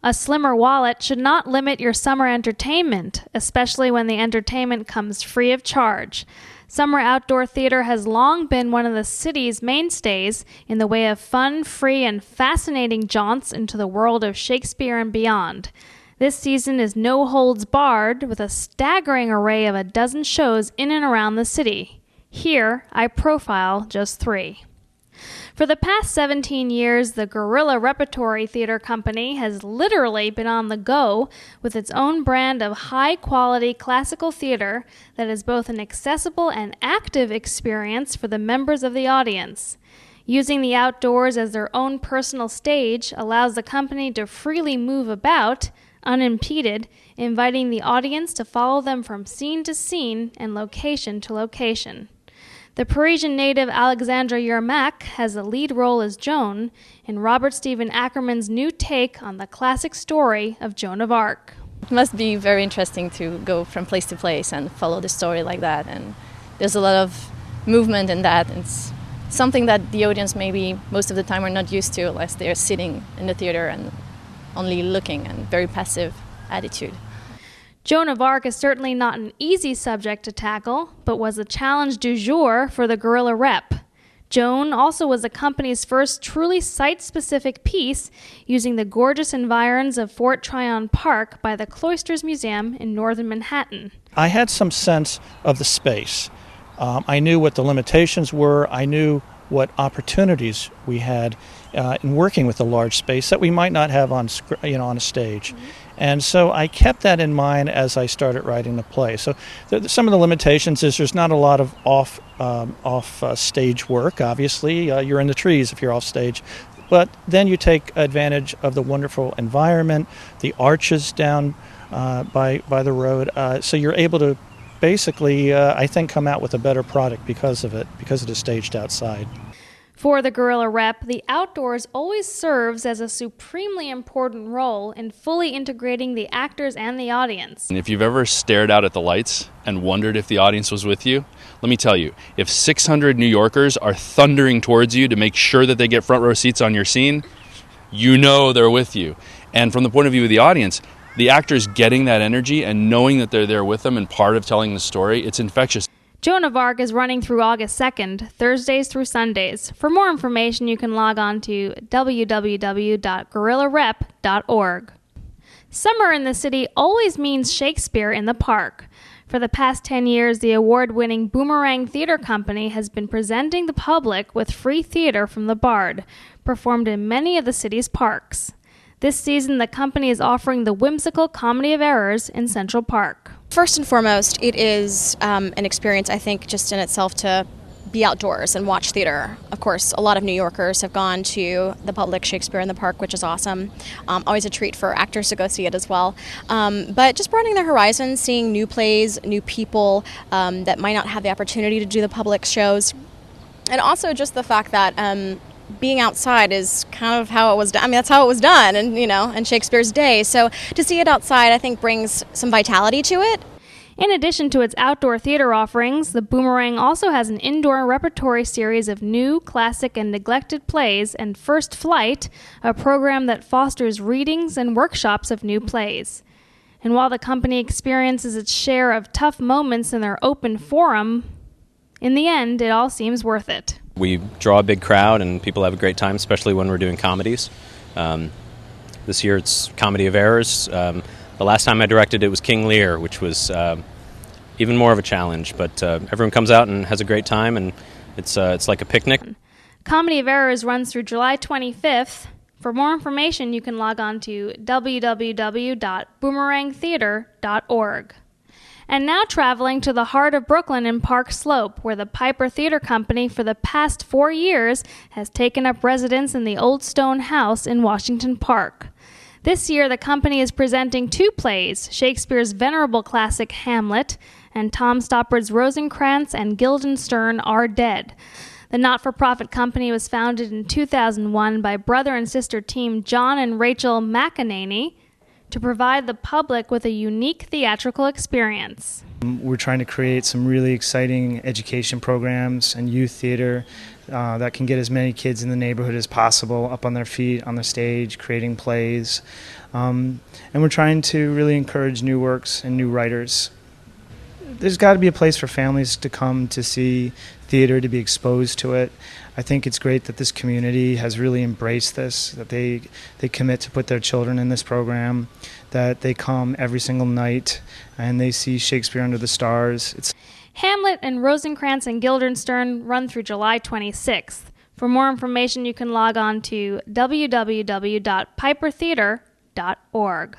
A slimmer wallet should not limit your summer entertainment, especially when the entertainment comes free of charge. Summer outdoor theater has long been one of the city's mainstays in the way of fun, free, and fascinating jaunts into the world of Shakespeare and beyond. This season is no holds barred, with a staggering array of a dozen shows in and around the city. Here, I profile just 3. For the past 17 years, the Guerrilla Repertory Theater Company has literally been on the go with its own brand of high-quality classical theater that is both an accessible and active experience for the members of the audience. Using the outdoors as their own personal stage allows the company to freely move about, unimpeded, inviting the audience to follow them from scene to scene and location to location. The Parisian native Alexandra Yermak has the lead role as Joan in Robert Stephen Ackerman's new take on the classic story of Joan of Arc. It must be very interesting to go from place to place and follow the story like that. And there's a lot of movement in that. It's something that the audience maybe most of the time are not used to unless they're sitting in the theater and only looking, and very passive attitude. Joan of Arc is certainly not an easy subject to tackle, but was a challenge du jour for the Guerrilla Rep. Joan also was the company's first truly site-specific piece, using the gorgeous environs of Fort Tryon Park by the Cloisters Museum in northern Manhattan. I had some sense of the space. I knew what the limitations were. I knew what opportunities we had in working with a large space that we might not have on a stage. Mm-hmm. And so I kept that in mind as I started writing the play. So some of the limitations is there's not a lot of off stage work. Obviously, you're in the trees if you're off stage. But then you take advantage of the wonderful environment, the arches down by the road. So you're able to basically, I think, come out with a better product because of it, because it is staged outside. For the Guerrilla Rep, the outdoors always serves as a supremely important role in fully integrating the actors and the audience. And if you've ever stared out at the lights and wondered if the audience was with you, let me tell you, if 600 New Yorkers are thundering towards you to make sure that they get front row seats on your scene, you know they're with you. And from the point of view of the audience, the actors getting that energy and knowing that they're there with them and part of telling the story, it's infectious. Joan of Arc is running through August 2nd, Thursdays through Sundays. For more information, you can log on to www.guerrillarep.org. Summer in the city always means Shakespeare in the park. For the past 10 years, the award-winning Boomerang Theater Company has been presenting the public with free theater from the Bard, performed in many of the city's parks. This season, the company is offering the whimsical Comedy of Errors in Central Park. First and foremost, it is an experience, I think, just in itself to be outdoors and watch theater. Of course, a lot of New Yorkers have gone to the public Shakespeare in the Park, which is awesome. Always a treat for actors to go see it as well. But just broadening their horizons, seeing new plays, new people that might not have the opportunity to do the public shows. And also just the fact that being outside is kind of how it was done. I mean, that's how it was done, and in Shakespeare's day. So to see it outside, I think, brings some vitality to it. In addition to its outdoor theater offerings, the Boomerang also has an indoor repertory series of new, classic, and neglected plays, and First Flight, a program that fosters readings and workshops of new plays. And while the company experiences its share of tough moments in their open forum, in the end, it all seems worth it. We draw a big crowd and people have a great time, especially when we're doing comedies. This year it's Comedy of Errors. The last time I directed it was King Lear, which was even more of a challenge. But everyone comes out and has a great time, and it's like a picnic. Comedy of Errors runs through July 25th. For more information, you can log on to www.boomerangtheater.org. And now traveling to the heart of Brooklyn in Park Slope, where the Piper Theater Company for the past 4 years has taken up residence in the Old Stone House in Washington Park. This year, the company is presenting 2 plays, Shakespeare's venerable classic Hamlet and Tom Stoppard's Rosencrantz and Guildenstern Are Dead. The not-for-profit company was founded in 2001 by brother and sister team John and Rachel McEnany. to provide the public with a unique theatrical experience. We're trying to create some really exciting education programs and youth theater that can get as many kids in the neighborhood as possible up on their feet, on the stage, creating plays. And we're trying to really encourage new works and new writers. There's got to be a place for families to come to see theater, to be exposed to it. I think it's great that this community has really embraced this, that they commit to put their children in this program, that they come every single night and they see Shakespeare under the stars. Hamlet and Rosencrantz and Guildenstern run through July 26th. For more information, you can log on to www.pipertheater.org.